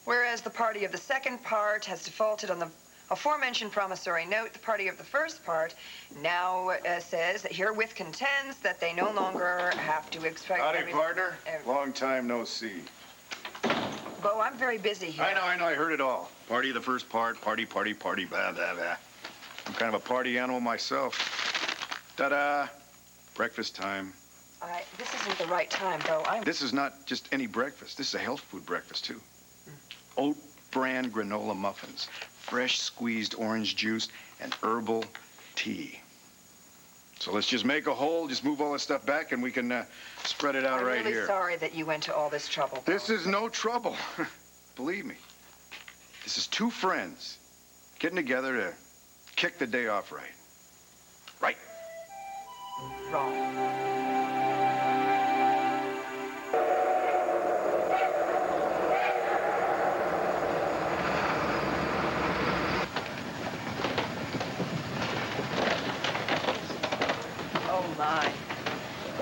Whereas the party of the second part has defaulted on the aforementioned promissory note, the party of the first part now says that herewith contends that they no longer have to expect... Howdy, partner. Long time no see. Bo, I'm very busy here. I know, I heard it all. Party of the first part, party, blah, blah, blah. I'm kind of a party animal myself. Ta-da! Breakfast time. This isn't the right time, Bo. This is not just any breakfast. This is a health food breakfast, too. Oat bran granola muffins, fresh squeezed orange juice, and herbal tea. So let's just make a hole, just move all this stuff back, and we can spread it out right here. I'm really sorry that you went to all this trouble, Bo. This is no trouble. Believe me. This is two friends getting together to kick the day off right. Right. Wrong.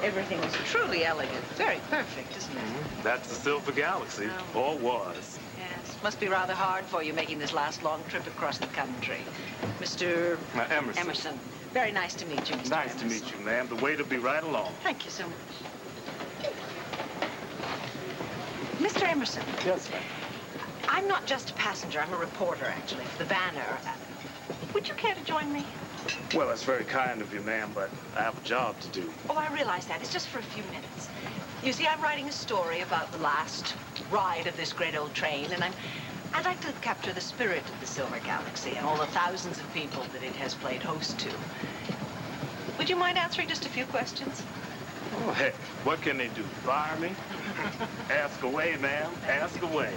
Everything is truly elegant. Very perfect, isn't it? That's the Silver Galaxy, or was. Yes. Must be rather hard for you making this last long trip across the country. Mr. Emerson. Emerson. Very nice to meet you, Mr. Nice Emerson. to meet you, ma'am. The waiter'll be right along. Thank you so much. Mr. Emerson. Yes, ma'am. I'm not just a passenger. I'm a reporter, actually, for the Banner. Would you care to join me? Well, that's very kind of you, ma'am, but I have a job to do. Oh, I realize that. It's just for a few minutes. You see, I'm writing a story about the last ride of this great old train, and I'd like to capture the spirit of the Silver Galaxy and all the thousands of people that it has played host to. Would you mind answering just a few questions? Oh, heck, what can they do? Fire me? Ask away, ma'am. Ask away.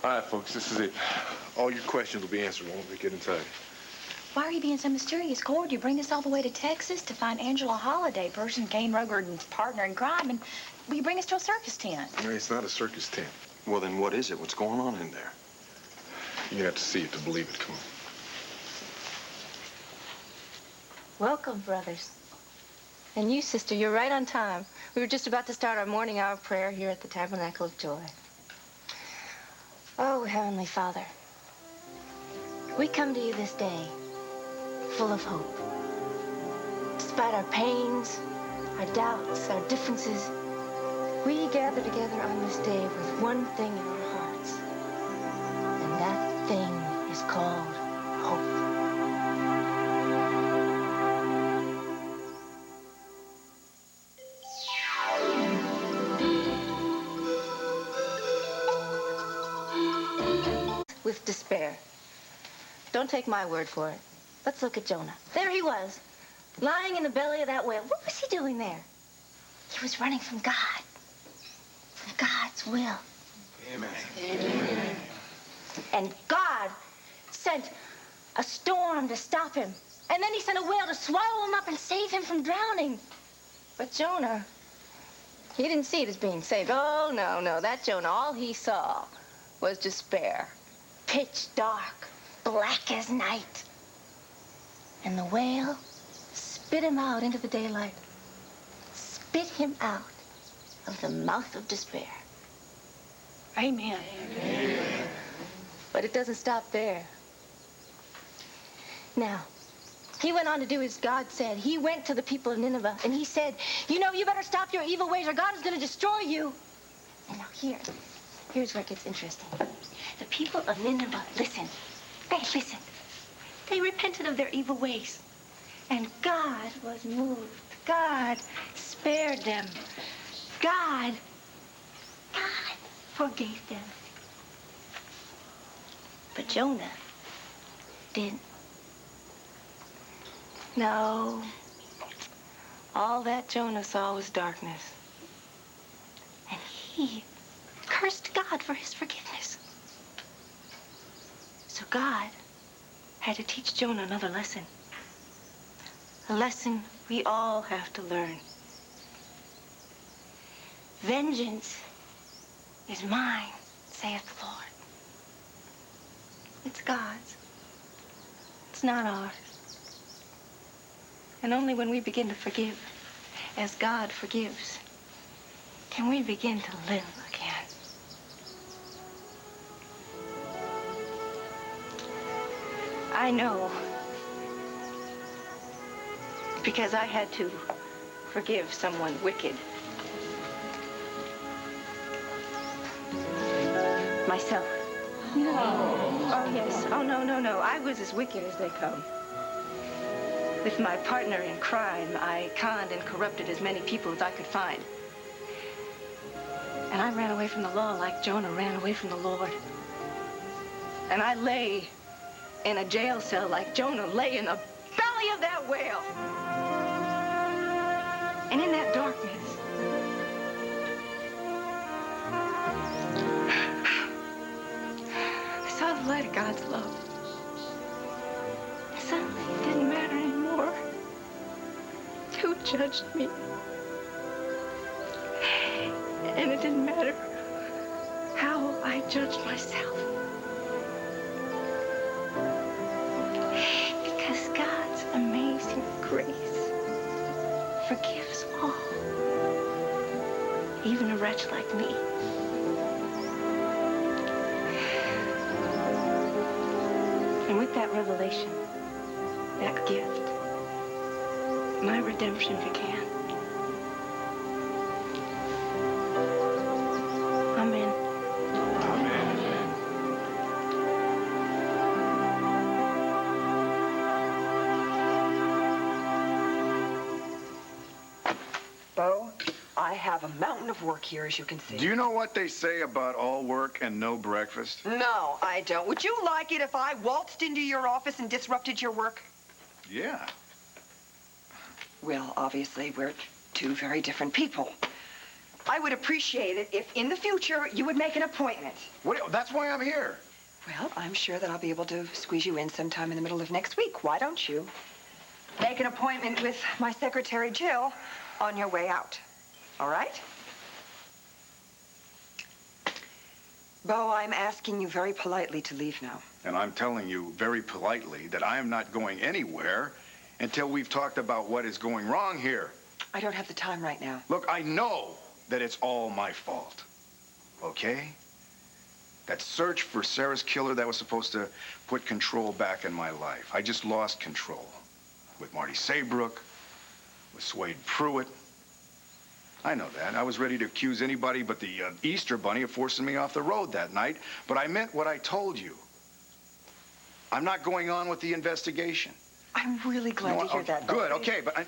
All right, folks, this is it. All your questions will be answered when we get inside. Why are you being so mysterious, Cord? You bring us all the way to Texas to find Angela Holliday, person Kane Roger's partner in crime, and you bring us to a circus tent. No, it's not a circus tent. Well, then what is it? What's going on in there? You have to see it to believe it. Come on. Welcome, brothers. And you, sister, you're right on time. We were just about to start our morning hour of prayer here at the Tabernacle of Joy. Oh, Heavenly Father, we come to you this day full of hope. Despite our pains, our doubts, our differences, we gather together on this day with one thing in our hearts. And that thing is called hope. With despair. Don't take my word for it. Let's look at Jonah. There he was, lying in the belly of that whale. What was he doing there? He was running from God, from God's will. Amen. Amen. And God sent a storm to stop him. And then he sent a whale to swallow him up and save him from drowning. But Jonah, he didn't see it as being saved. Oh, no. That Jonah, all he saw was despair. Pitch dark, black as night. And the whale spit him out into the daylight. Spit him out of the mouth of despair. Amen. Amen. But it doesn't stop there. Now, he went on to do as God said. He went to the people of Nineveh and he said, you better stop your evil ways or God is going to destroy you. And now here's where it gets interesting. The people of Nineveh, listen. They repented of their evil ways. And God was moved. God spared them. God forgave them. But Jonah didn't. No. All that Jonah saw was darkness. And he cursed God for his forgiveness. So God had to teach Jonah another lesson. A lesson we all have to learn. Vengeance is mine, saith the Lord. It's God's. It's not ours. And only when we begin to forgive, as God forgives, can we begin to live again. I know, because I had to forgive someone wicked. Myself. No. Oh, yes. Oh, no, no, no. I was as wicked as they come. With my partner in crime, I conned and corrupted as many people as I could find. And I ran away from the law like Jonah ran away from the Lord. And I lay in a jail cell like Jonah lay in the belly of that whale. And in that darkness, I saw the light of God's love. And suddenly it didn't matter anymore who judged me. And it didn't matter how I judged myself. Because God's amazing grace forgives all, even a wretch like me. And with that revelation, that gift, my redemption began. Amen. Bo, I have a mountain of work here, as you can see. Do you know what they say about all work and no breakfast? No, I don't. Would you like it if I waltzed into your office and disrupted your work? Yeah. Well, obviously, we're two very different people. I would appreciate it if, in the future, you would make an appointment. That's why I'm here. Well, I'm sure that I'll be able to squeeze you in sometime in the middle of next week. Why don't you make an appointment with my secretary, Jill, on your way out? All right? Bo, I'm asking you very politely to leave now. And I'm telling you very politely that I am not going anywhere until we've talked about what is going wrong here. I don't have the time right now. Look, I know that it's all my fault, okay? That search for Sarah's killer, that was supposed to put control back in my life. I just lost control with Marty Saybrook, with Swade Pruitt. I know that. I was ready to accuse anybody but the Easter Bunny of forcing me off the road that night, but I meant what I told you. I'm not going on with the investigation. I'm really glad to hear that. Good, okay, but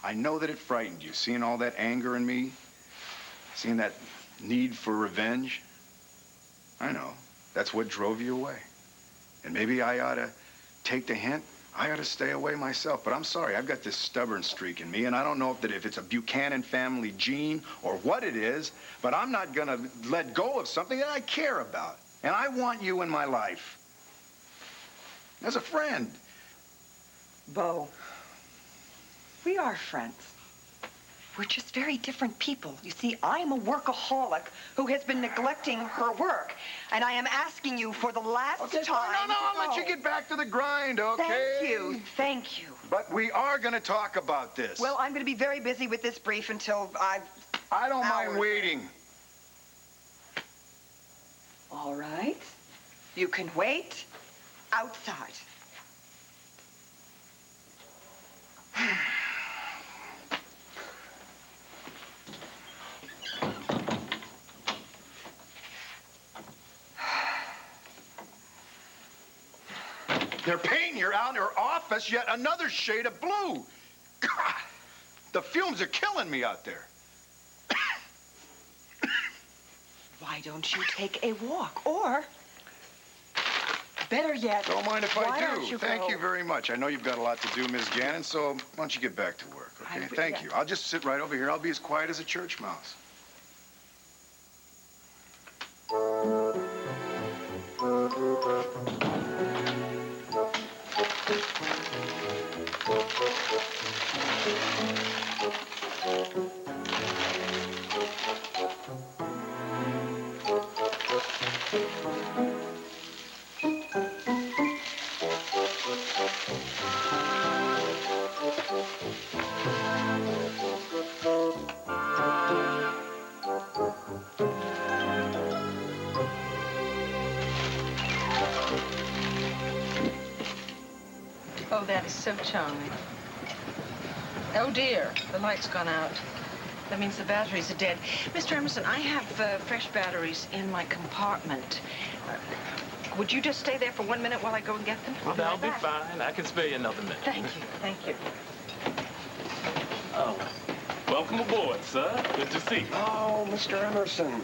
I know that it frightened you, seeing all that anger in me, seeing that need for revenge. I know. That's what drove you away. And maybe I ought to take the hint. I ought to stay away myself. But I'm sorry, I've got this stubborn streak in me, and I don't know if it's a Buchanan family gene or what it is, but I'm not going to let go of something that I care about. And I want you in my life. As a friend. Bo, we are friends. We're just very different people. You see, I'm a workaholic who has been neglecting her work. And I am asking you for the last time. No, I'll let you get back to the grind, okay? Thank you. Thank you. But we are going to talk about this. Well, I'm going to be very busy with this brief until I don't mind waiting. All right. You can wait outside. They're painting your office yet another shade of blue. God, the fumes are killing me out there. Why don't you take a walk? Or, better yet, Don't mind if why I don't do. you Thank go- you very much. I know you've got a lot to do, Ms. Gannon, so why don't you get back to work, okay? Thank you. I'll just sit right over here. I'll be as quiet as a church mouse. Oh, that is so charming. Oh, dear. The light's gone out. That means the batteries are dead. Mr. Emerson, I have fresh batteries in my compartment. Would you just stay there for 1 minute while I go and get them? Well, that'll be fine. I can spare you another minute. Thank you. Thank you. Oh, welcome aboard, sir. Good to see you. Oh, Mr. Emerson.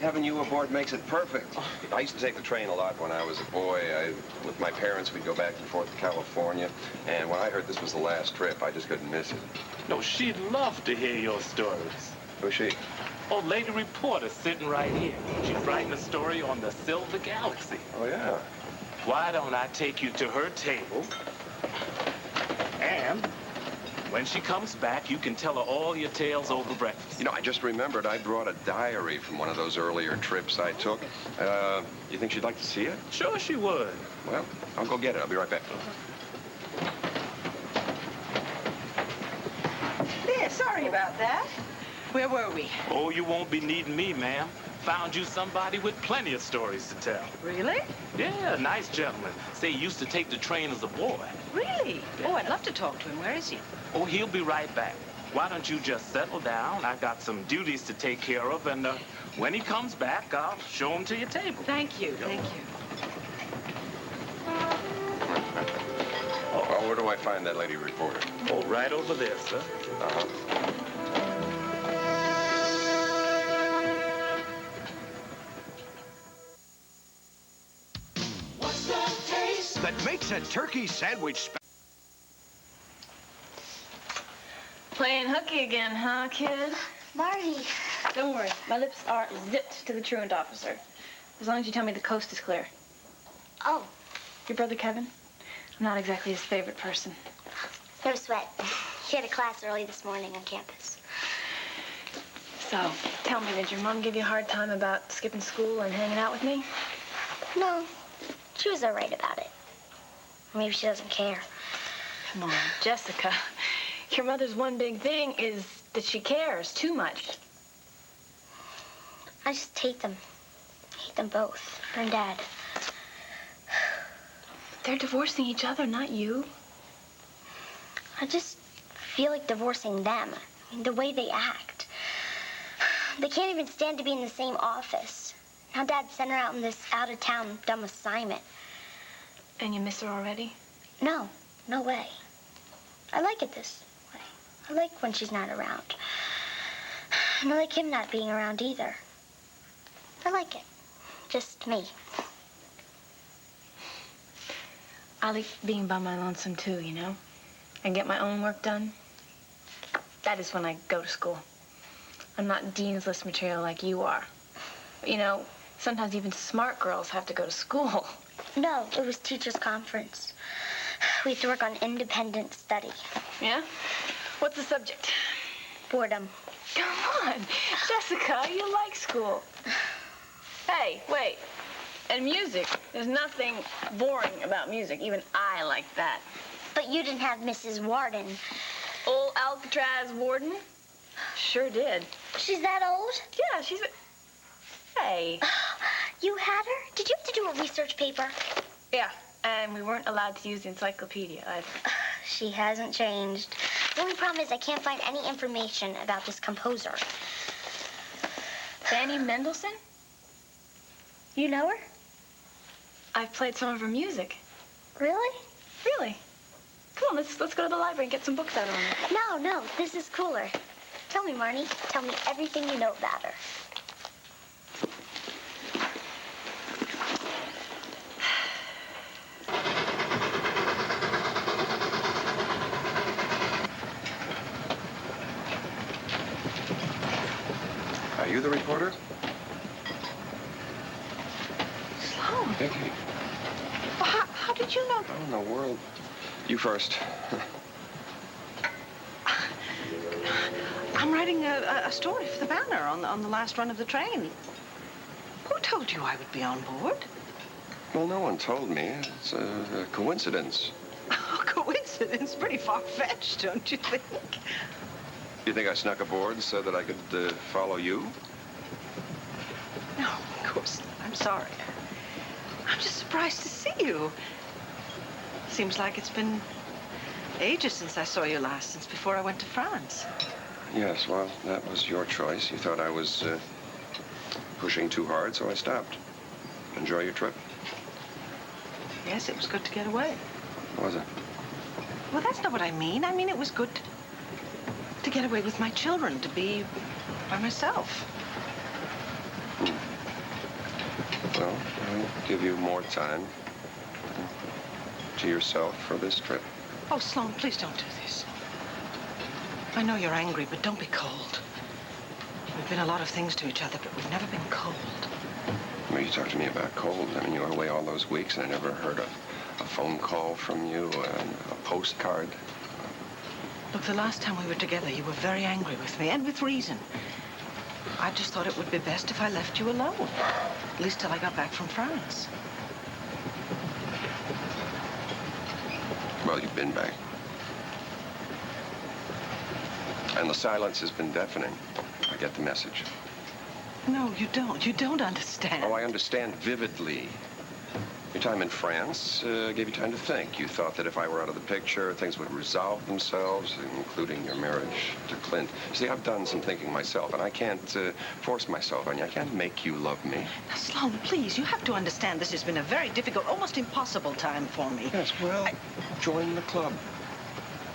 Having you aboard makes it perfect. I used to take the train a lot when I was a boy. With my parents, we'd go back and forth to California. And when I heard this was the last trip, I just couldn't miss it. No, she'd love to hear your stories. Who's she? Oh, lady reporter sitting right here. She's writing a story on the Silver Galaxy. Oh, yeah. Why don't I take you to her table? And when she comes back, you can tell her all your tales over breakfast. You know, I just remembered I brought a diary from one of those earlier trips I took. You think she'd like to see it? Sure she would. Well, I'll go get it. I'll be right back. Yeah, sorry about that. Where were we? Oh, you won't be needing me, ma'am. Found you somebody with plenty of stories to tell. Really? Yeah, nice gentleman. Say he used to take the train as a boy. Really? Oh, I'd love to talk to him. Where is he? Oh, he'll be right back. Why don't you just settle down? I got some duties to take care of, and when he comes back, I'll show him to your table. Thank you. Thank you. Well, where do I find that lady reporter? Oh, right over there, sir. Uh-huh. That makes a turkey sandwich Playing hooky again, huh, kid? Marty. Don't worry. My lips are zipped to the truant officer. As long as you tell me the coast is clear. Oh, Your brother Kevin? I'm not exactly his favorite person. no sweat. He had a class early this morning on campus. So, tell me, did your mom give you a hard time about skipping school and hanging out with me? No, she was all right about it. Maybe she doesn't care. Come on, Jessica. Your mother's one big thing is that she cares too much. I just hate them. Hate them both, her and Dad. They're divorcing each other, not you. I just feel like divorcing them. I mean, the way they act. They can't even stand to be in the same office. Now Dad sent her out on this out-of-town dumb assignment. And you miss her already? No, no way. I like it this way. I like when she's not around. And I like him not being around either. I like it. Just me. I like being by my lonesome too, you know? I get my own work done. That is when I go to school. I'm not Dean's List material like you are. But, you know, sometimes even smart girls have to go to school. No, it was teachers' conference. We have to work on independent study. Yeah? What's the subject? Boredom. Come on, Jessica, you like school. Hey, wait. And music. There's nothing boring about music. Even I like that. But you didn't have Mrs. Warden. Old Alcatraz Warden? Sure did. She's that old? Yeah, she's... Hey. You had her? Did you have to do a research paper? Yeah, and we weren't allowed to use the encyclopedia either. She hasn't changed. The only problem is I can't find any information about this composer. Fanny Mendelssohn? You know her? I've played some of her music. Really? Really? Come on, let's go to the library and get some books out on her. No, this is cooler. Tell me, Marnie. Tell me everything you know about her. Are you the reporter? Sloan. Vicky. Well, how did you know? How in the world? You first. I'm writing a story for the Banner on the last run of the train. Who told you I would be on board? Well, no one told me. It's a coincidence. Oh, coincidence? Pretty far-fetched, don't you think? You think I snuck aboard so that I could follow you? No, of course not. I'm sorry. I'm just surprised to see you. Seems like it's been Ages since I saw you last, since before I went to France. Yes, well, that was your choice. You thought I was pushing too hard, so I stopped. Enjoy your trip. Yes, it was good to get away. Was it? Well, that's not what I mean. I mean, it was good to get away with my children, to be by myself. Well, I'll give you more time to yourself for this trip. Oh, Sloan, please don't do this. I know you're angry, but don't be cold. We've been a lot of things to each other, but we've never been cold. Well, you talked to me about cold. I mean, you were away all those weeks, and I never heard a phone call from you, a postcard. Look, the last time we were together, you were very angry with me, and with reason. I just thought it would be best if I left you alone, at least till I got back from France. Well, you've been back. And the silence has been deafening. I get the message. No, you don't. You don't understand. Oh, I understand vividly. Your time in France gave you time to think. You thought that if I were out of the picture, things would resolve themselves, including your marriage to Clint. See, I've done some thinking myself, and I can't force myself on you. I can't make you love me. Now, Sloan, please, you have to understand this has been a very difficult, almost impossible time for me. Yes, well, join the club.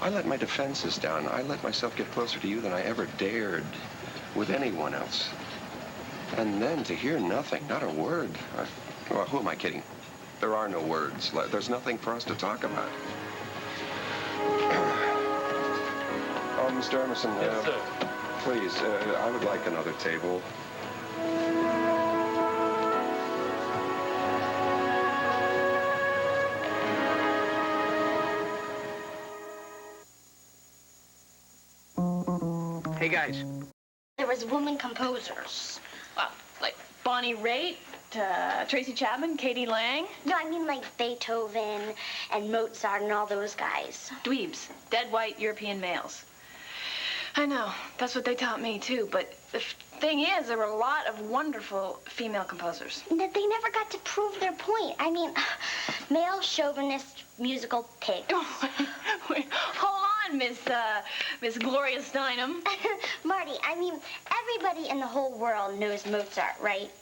I let my defenses down. I let myself get closer to you than I ever dared with anyone else. And then to hear nothing, not a word. Well, who am I kidding? There are no words. There's nothing for us to talk about. Oh, Mr. Emerson. Yes, sir. Please, I would like another table. Hey, guys. There was women composers. Well, like Bonnie Raitt, Tracy Chapman, Katie Lang. No, I mean like Beethoven and Mozart and all those guys. Dweebs, dead white European males. I know, that's what they taught me too, but the thing is, there were a lot of wonderful female composers. They never got to prove their point. I mean, male chauvinist musical pig. Wait, hold on, Miss Gloria Steinem. Marty, I mean, everybody in the whole world knows Mozart, right?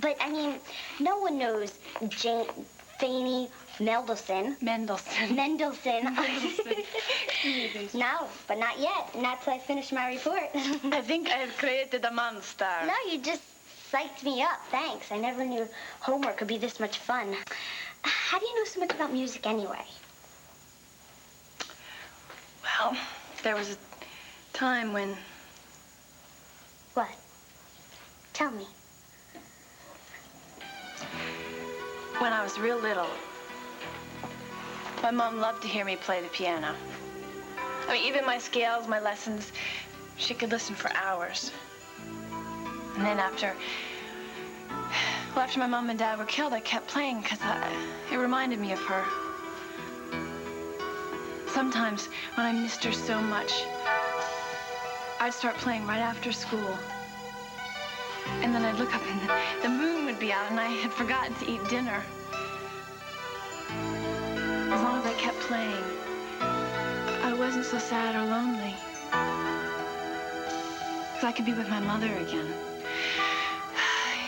But, I mean, no one knows Fanny Mendelssohn. Mendelssohn. No, but not yet. Not till I finish my report. I think I've created a monster. No, you just psyched me up. Thanks. I never knew homework could be this much fun. How do you know so much about music anyway? Well, there was a time when... What? Tell me. When I was real little, my mom loved to hear me play the piano. I mean, even my scales, my lessons, she could listen for hours. And then after my mom and dad were killed, I kept playing because it reminded me of her. Sometimes when I missed her so much, I'd start playing right after school. And then I'd look up and the moon would be out and I had forgotten to eat dinner. As long as I kept playing, I wasn't so sad or lonely. Because I could be with my mother again.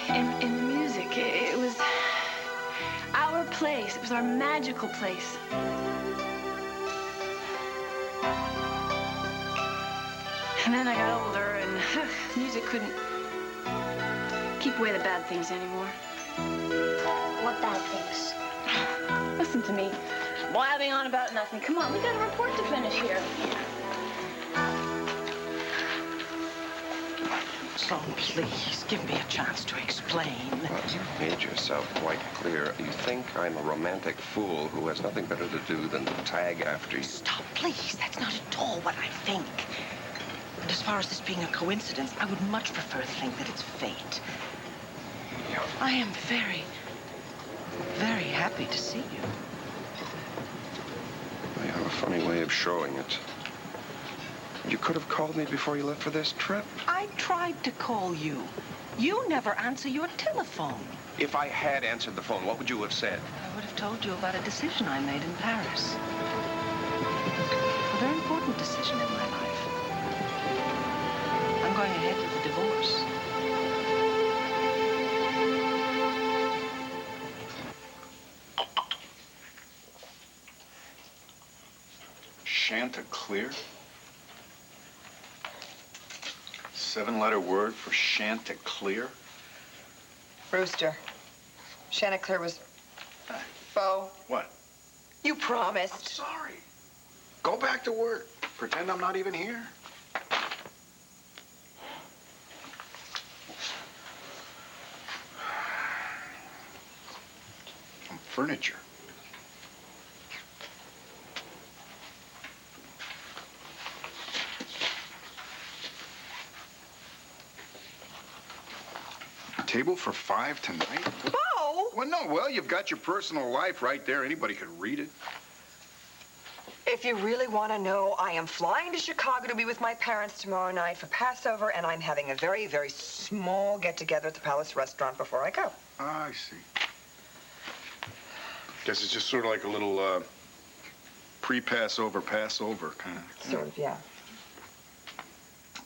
In the music, it was our place. It was our magical place. And then I got older and music couldn't keep away the bad things anymore. What bad things? Listen to me. Blabbing on about nothing. Come on, we got a report to finish here. Sloan, please, give me a chance to explain. Well, you've made yourself quite clear. You think I'm a romantic fool who has nothing better to do than to tag after you. Stop, please. That's not at all what I think. And as far as this being a coincidence, I would much prefer to think that it's fate. I am very, very happy to see you. You have a funny way of showing it. You could have called me before you left for this trip. I tried to call you. You never answer your telephone. If I had answered the phone, what would you have said? I would have told you about a decision I made in Paris. A very important decision in my life. I'm going ahead with the divorce. Chanticleer? 7-letter word for Chanticleer? Rooster, Chanticleer was... Bo, What? you promised. Sorry. Go back to work. Pretend I'm not even here. Furniture. Table for 5 tonight? Bo! Well, no, well, you've got your personal life right there. Anybody could read it. If you really want to know, I am flying to Chicago to be with my parents tomorrow night for Passover, and I'm having a very, very small get-together at the Palace Restaurant before I go. Ah, I see. Guess it's just sort of like a little pre-Passover, Passover kind of. Sort of, yeah.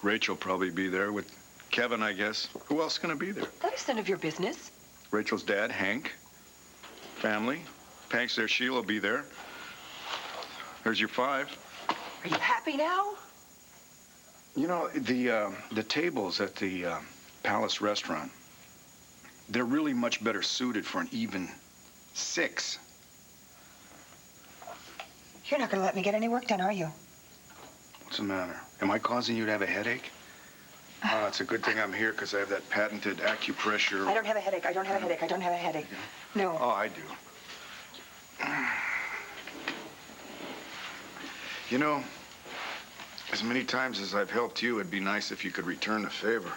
Rachel probably be there with Kevin, I guess. Who else is going to be there? That is none of your business. Rachel's dad, Hank. Family. Hank's there. Sheila will be there. There's your 5. Are you happy now? You know, the tables at the Palace Restaurant, they're really much better suited for an even 6. You're not going to let me get any work done, are you? What's the matter? Am I causing you to have a headache? It's a good thing I'm here because I have that patented acupressure. I don't have a headache. I don't have a headache. I don't have a headache. No. Oh, I do. You know, as many times as I've helped you, it'd be nice if you could return the favor.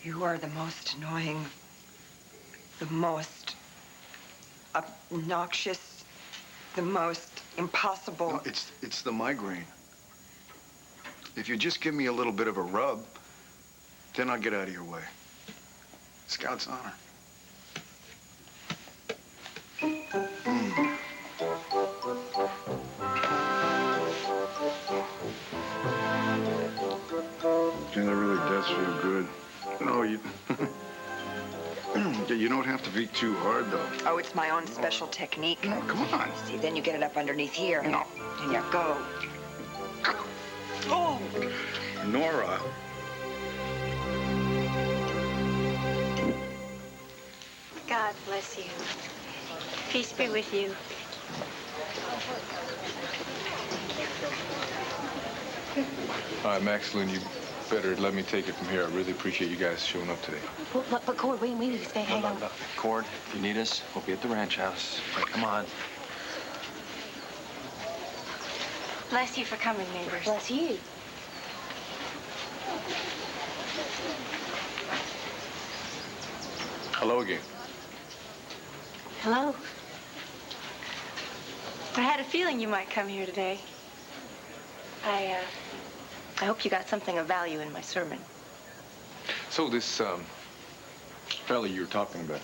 You are the most annoying, the most obnoxious, the most impossible. No, it's the migraine. If you just give me a little bit of a rub, then I'll get out of your way. Scout's honor. Yeah, that really does feel good. No, you... You don't have to be too hard, though. Oh, it's my own special technique. No, come on. See, then you get it up underneath here. No. And you go. Oh! Nora. God bless you. Peace be with you. All right, Maxine, you better let me take it from here. I really appreciate you guys showing up today. But Cord, we need to stay. Hang on. Cord, if you need us, we'll be at the ranch house. Right, come on. Bless you for coming, neighbors. Bless you. Hello again. Hello. I had a feeling you might come here today. I hope you got something of value in my sermon. So this fella you were talking about,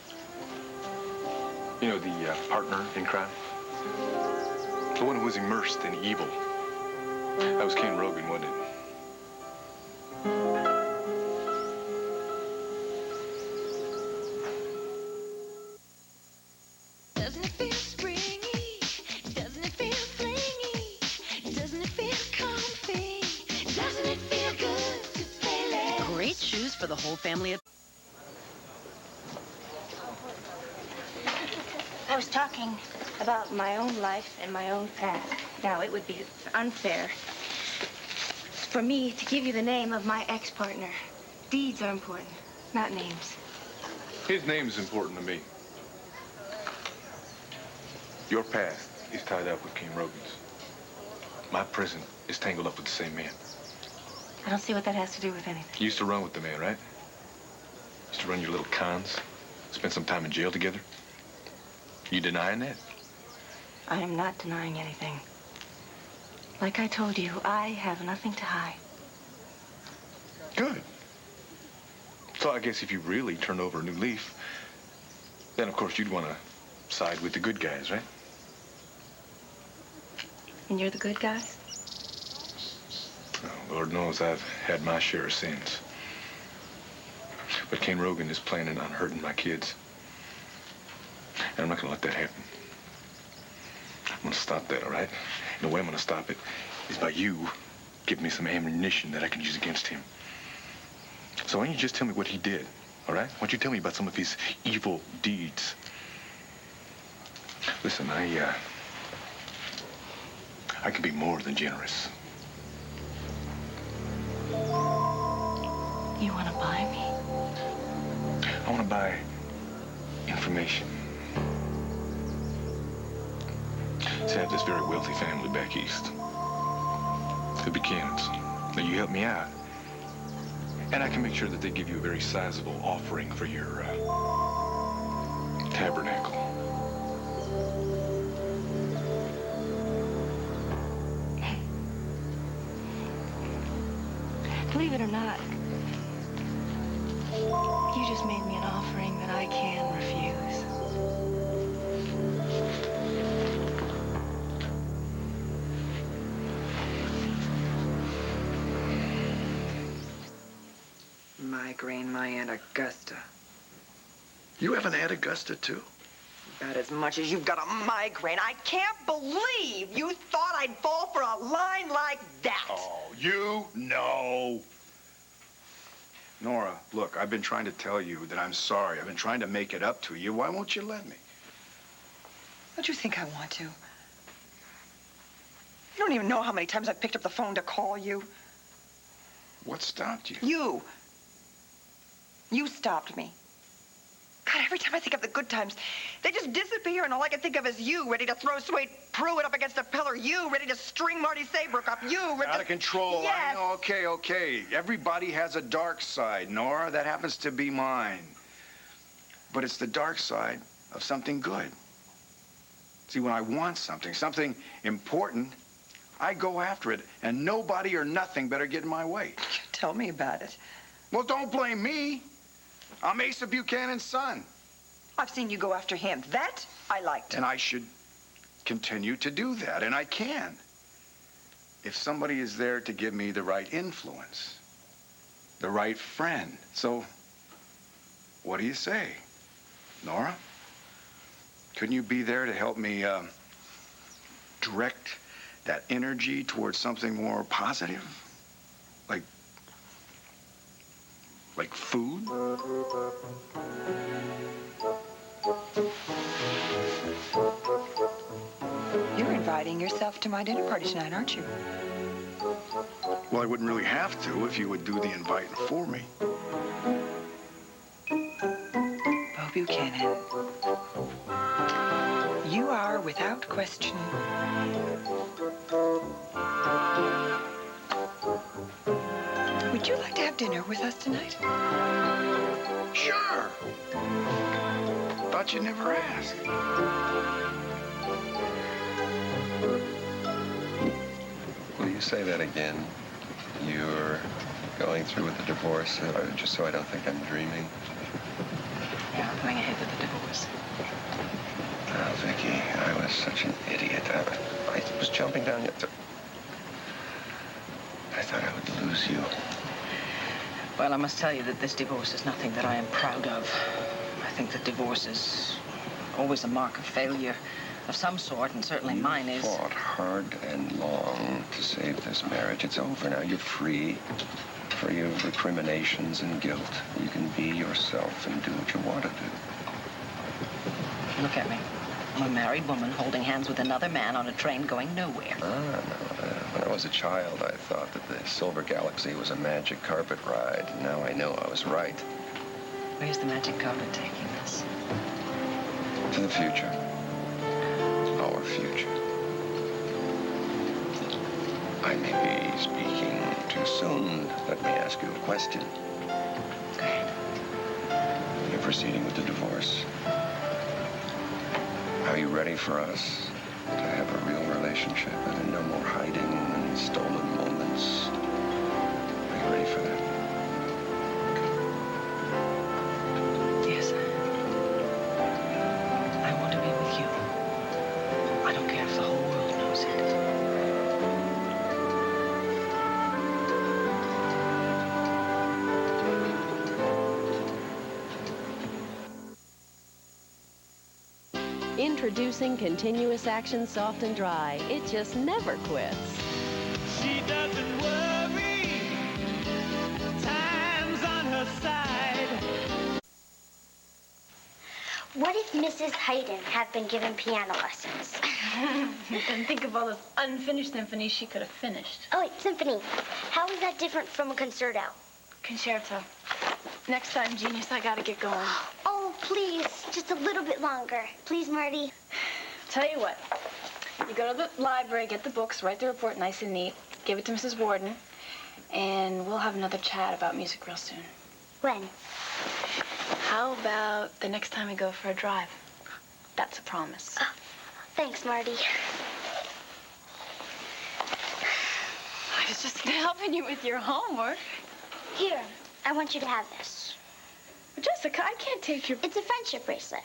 you know, the partner in crime? The one who was immersed in evil. That was Ken Rogan, wasn't it? Doesn't it feel springy? Doesn't it feel flingy? Doesn't it feel comfy? Doesn't it feel good to stay late? Great shoes for the whole family. I was talking about my own life and my own path. Now, it would be unfair for me to give you the name of my ex-partner. Deeds are important, not names. His name's important to me. Your past is tied up with Ken Rogan's. My present is tangled up with the same man. I don't see what that has to do with anything. You used to run with the man, right? Used to run your little cons, spend some time in jail together. You denying that? I am not denying anything. Like I told you, I have nothing to hide. Good. So I guess if you really turn over a new leaf, then of course you'd want to side with the good guys, right? And you're the good guys? Oh, Lord knows I've had my share of sins. But Ken Rogan is planning on hurting my kids. And I'm not gonna let that happen. I'm gonna stop that, all right? And the way I'm gonna stop it is by you giving me some ammunition that I can use against him. So why don't you just tell me what he did, all right? Why don't you tell me about some of his evil deeds? Listen, I can be more than generous. You want to buy me? I want to buy information. See, I have this very wealthy family back east. The Buchanans. Now, you help me out, and I can make sure that they give you a very sizable offering for your tabernacle. Believe it or not, you just made me an offering that I can refuse. Migraine, my Aunt Augusta. You have an Aunt Augusta, too? About as much as you've got a migraine. I can't believe you thought I'd fall for a line like that. Oh, you? No. Nora, look, I've been trying to tell you that I'm sorry. I've been trying to make it up to you. Why won't you let me? Don't you think I want to? You don't even know how many times I've picked up the phone to call you. What stopped you? You. You stopped me. God, every time I think of the good times, they just disappear, and all I can think of is you, ready to throw Sweet Pruitt up against a pillar. You, ready to string Marty Saybrook up. You, ready Out of control. Yes. I know. Okay. Everybody has a dark side, Nora. That happens to be mine. But it's the dark side of something good. See, when I want something important, I go after it, and nobody or nothing better get in my way. Tell me about it. Well, don't blame me. I'm Asa Buchanan's son. I've seen you go after him. That I liked. And I should continue to do that, and I can. If somebody is there to give me the right influence, the right friend. So, what do you say, Nora? Couldn't you be there to help me direct that energy towards something more positive? Like food? You're inviting yourself to my dinner party tonight, aren't you? Well, I wouldn't really have to if you would do the inviting for me. Bo Buchanan. You are, without question, would you like to have dinner with us tonight? Sure. Thought you never asked. Will you say that again? You're going through with the divorce, just so I don't think I'm dreaming? Yeah, I'm going ahead with the divorce. Oh, Vicky, I was such an idiot. I was jumping down yet. I thought I would lose you. Well, I must tell you that this divorce is nothing that I am proud of. I think that divorce is always a mark of failure of some sort, and certainly mine is. You fought hard and long to save this marriage. It's over now. You're free. Free of recriminations and guilt. You can be yourself and do what you want to do. Look at me. I'm a married woman holding hands with another man on a train going nowhere. No. When I was a child, I thought that the Silver Galaxy was a magic carpet ride. Now I know I was right. Where's the magic carpet taking us? To the future. Our future. I may be speaking too soon. Let me ask you a question. Go ahead. You're proceeding with the divorce. Are you ready for us to have a real relationship and no more hiding and stolen moments? Are you ready for that? Yes. I want to be with you. I don't care if the whole world knows it. Introducing Continuous Action Soft and Dry. It just never quits. She doesn't worry. Time's on her side. What if Mrs. Hayden had been given piano lessons? And think of all those unfinished symphonies she could have finished. Oh, wait, symphony. How is that different from a concerto? Concerto. Next time, genius, I gotta get going. Oh, please, just a little bit longer. Please, Marty. Tell you what, you go to the library, get the books, write the report nice and neat, give it to Mrs. Warden, and we'll have another chat about music real soon. When? How about the next time we go for a drive? That's a promise. Oh, thanks, Marty. I was just helping you with your homework. Here, I want you to have this. Jessica, I can't take your... It's a friendship bracelet.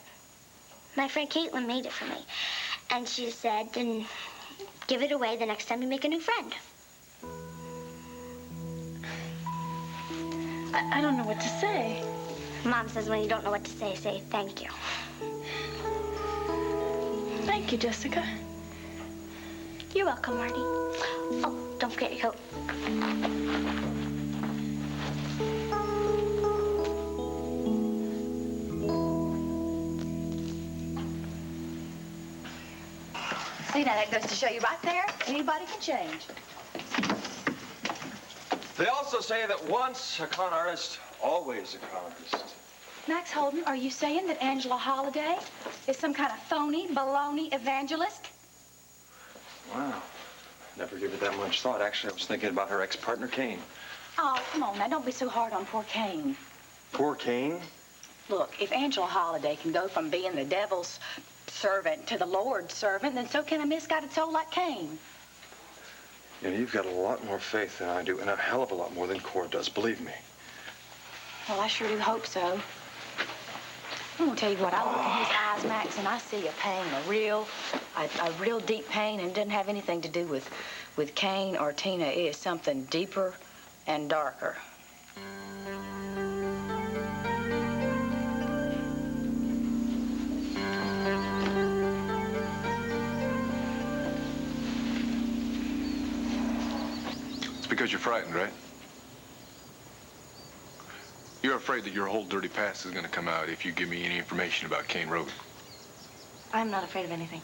My friend Caitlin made it for me. And she said, then give it away the next time you make a new friend. I don't know what to say. Mom says when you don't know what to say thank you. Thank you, Jessica. You're welcome, Marty. Oh, don't forget your coat. See, now that goes to show you right there, anybody can change. They also say that once a con artist, always a con artist. Max Holden, are you saying that Angela Holliday is some kind of phony, baloney evangelist? Wow. Never give it that much thought. Actually, I was thinking about her ex-partner, Kane. Oh, come on, now don't be so hard on poor Kane. Poor Kane? Look, if Angela Holliday can go from being the devil's servant to the Lord's servant, then so can a misguided soul like Kane. You know, you've got a lot more faith than I do, and a hell of a lot more than Cora does, believe me. Well, I sure do hope so. I'm gonna tell you what, I look in his eyes, Max, and I see a pain, a real deep pain, and it doesn't have anything to do with Kane or Tina. It is something deeper and darker. It's because you're frightened, right? You're afraid that your whole dirty past is going to come out if you give me any information about Kane Rogan. I'm not afraid of anything.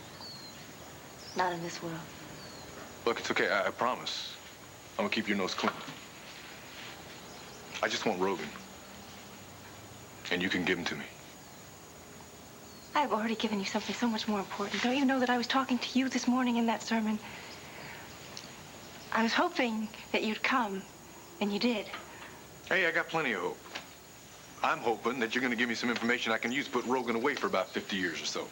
Not in this world. Look, it's okay. I promise. I'm going to keep your nose clean. I just want Rogan. And you can give him to me. I've already given you something so much more important. Don't you know that I was talking to you this morning in that sermon? I was hoping that you'd come, and you did. Hey, I got plenty of hope. I'm hoping that you're going to give me some information I can use to put Rogan away for about 50 years or so.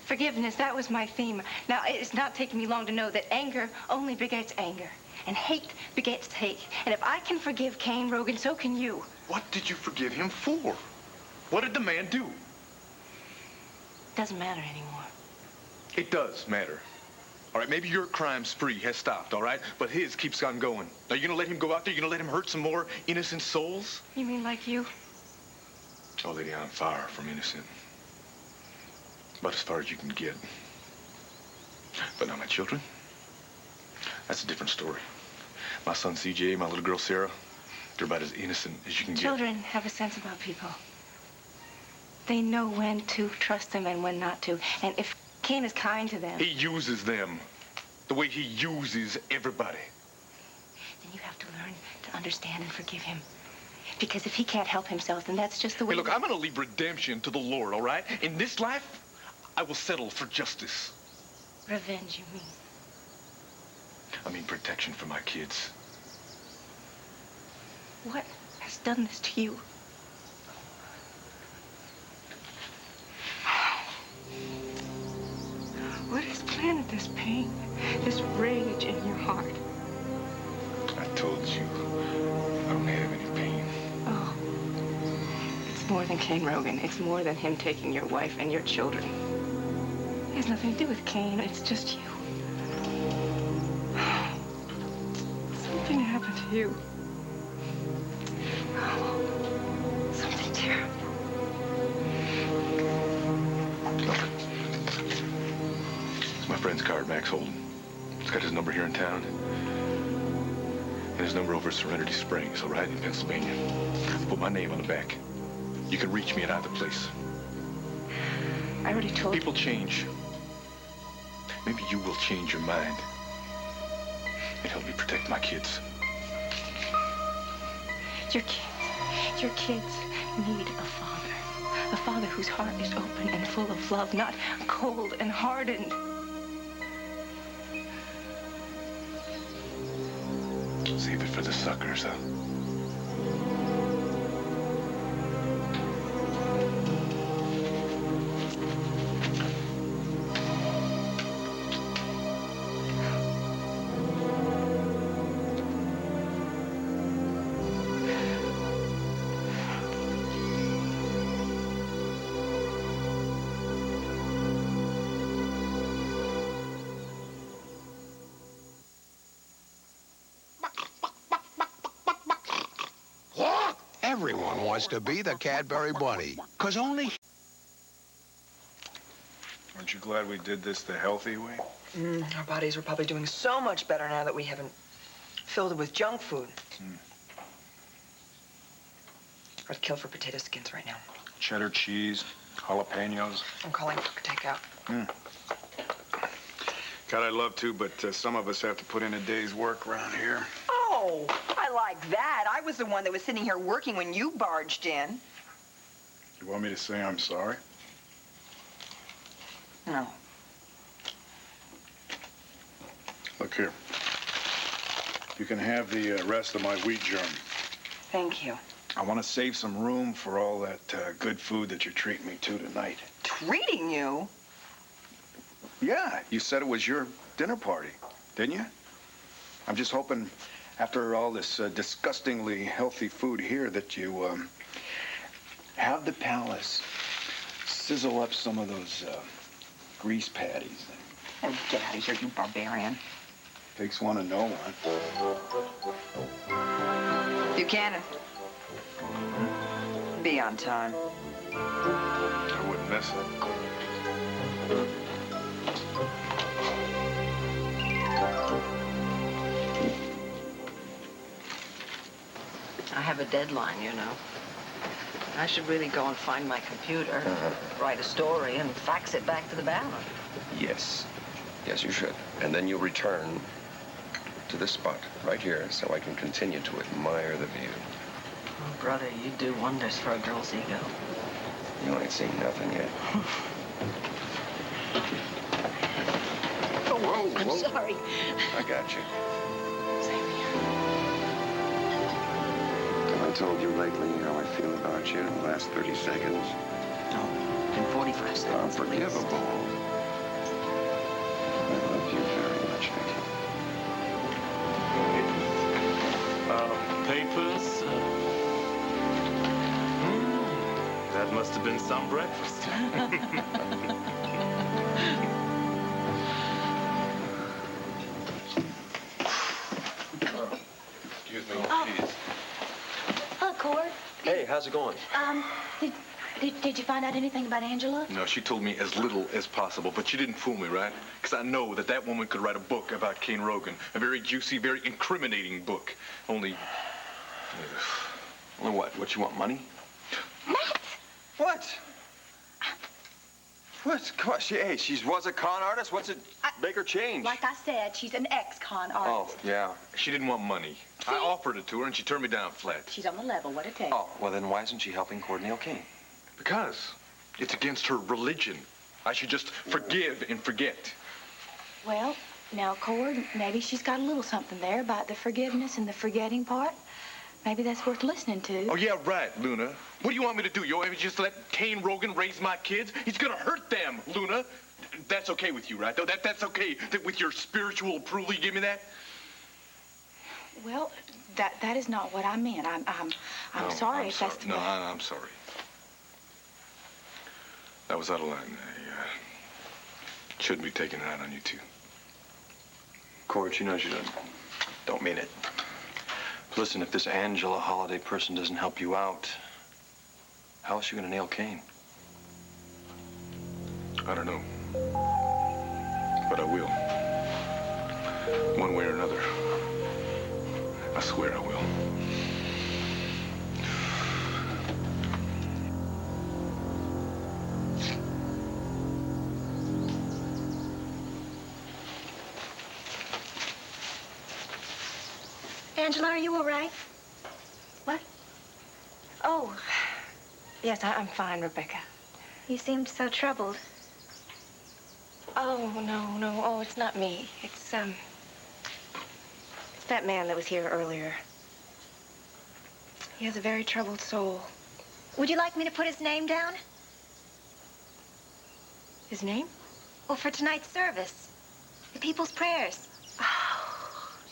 Forgiveness, that was my theme. Now, it's not taking me long to know that anger only begets anger, and hate begets hate. And if I can forgive Kane Rogan, so can you. What did you forgive him for? What did the man do? Doesn't matter anymore. It does matter. All right, maybe your crime spree has stopped, all right? But his keeps on going. Now, you gonna let him go out there? You gonna let him hurt some more innocent souls? You mean like you? Oh, lady, I'm far from innocent. About as far as you can get. But now my children, that's a different story. My son CJ, my little girl Sarah, they're about as innocent as you can get. Children have a sense about people. They know when to trust them and when not to. And if Kane is kind to them... He uses them the way he uses everybody. Then you have to learn to understand and forgive him. Because if he can't help himself, then that's just the way... Hey, look, I'm gonna leave redemption to the Lord, all right? In this life, I will settle for justice. Revenge, you mean? I mean protection for my kids. What has done this to you? What has planted this pain, this rage in your heart? I told you, I don't have any pain. Oh, it's more than Kane Rogan. It's more than him taking your wife and your children. It has nothing to do with Kane. It's just you. Something happened to you. Oh, something terrible. Look, friend's card, Max Holden. He's got his number here in town. And his number over at Serenity Springs, all right, in Pennsylvania. Put my name on the back. You can reach me at either place. I already told you. People change. Maybe you will change your mind and help me protect my kids. Your kids need a father. A father whose heart is open and full of love, not cold and hardened. Save it for the suckers, huh? Everyone wants to be the Cadbury Bunny, 'cause only... Aren't you glad we did this the healthy way? Our bodies are probably doing so much better now that we haven't filled it with junk food. I'd kill for potato skins right now. Cheddar cheese, jalapenos. I'm calling for takeout. God, I'd love to, but some of us have to put in a day's work around here. Oh, I like that. I was the one that was sitting here working when you barged in. You want me to say I'm sorry? No. Look here. You can have the rest of my wheat germ. Thank you. I want to save some room for all that good food that you're treating me to tonight. Treating you? Yeah, you said it was your dinner party, didn't you? I'm just hoping, after all this disgustingly healthy food here, that you have the palace sizzle up some of those grease patties. Oh, get out of here, you barbarian. Pigs want to know one. Buchanan. Be on time. I wouldn't miss it. I have a deadline, you know. I should really go and find my computer, write a story, and fax it back to the Banner. Yes. Yes, you should. And then you'll return to this spot right here so I can continue to admire the view. Oh, brother, you do wonders for a girl's ego. You ain't seen nothing yet. Oh, whoa, I'm sorry. I got you. Have I told you lately how I feel about you in the last 30 seconds? No, in 45 seconds. Unforgivable. I love you very much, Vicky. Papers. That must have been some breakfast. Excuse me, please. Hello, Cord. Hey, how's it going? Did you find out anything about Angela? No, she told me as little as possible, but she didn't fool me, right? Because I know that that woman could write a book about Kane Rogan. A very juicy, very incriminating book. Only what? What, you want money? What? What? Hey, she was a con artist. What's it make her change? Like I said, she's an ex-con Oh, artist. yeah. She didn't want money. I offered it to her, and she turned me down flat. She's on the level. What'd it take? Oh, well, then why isn't she helping Cornel Kane? Because it's against her religion. I should just forgive and forget. Well, now, Cord, maybe she's got a little something there about the forgiveness and the forgetting part. Maybe that's worth listening to. Oh, yeah, right, Luna. What do you want me to do? You want me to just let Kane Rogan raise my kids? He's gonna hurt them, Luna. That's okay with you, right? Though that's okay with your spiritual approval. You give me that? Well, that is not what I meant. I'm sorry if that's the No, way... I'm sorry. That was out of line. I shouldn't be taking it out on you two. Cord, she knows you don't mean it. Listen, if this Angela Holiday person doesn't help you out, how is she gonna nail Kane? I don't know. but I will. One way or another. I swear I will. Angela, are you all right? What? Oh, yes, I'm fine, Rebecca. You seemed so troubled. Oh, no. Oh, it's not me. It's that man that was here earlier. He has a very troubled soul. Would you like me to put his name down? His name? Well, for tonight's service. The people's prayers.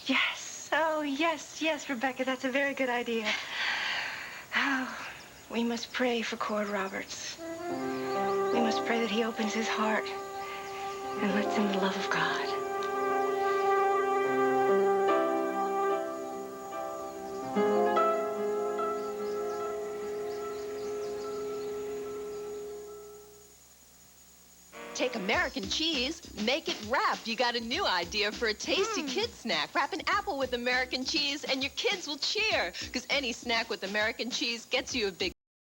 Yes. Oh, yes, Rebecca. That's a very good idea. Oh, we must pray for Cord Roberts. We must pray that he opens his heart and lets in the love of God. Take American cheese, make it wrapped. You got a new idea for a tasty kid snack. Wrap an apple with American cheese and your kids will cheer. Because any snack with American cheese gets you a big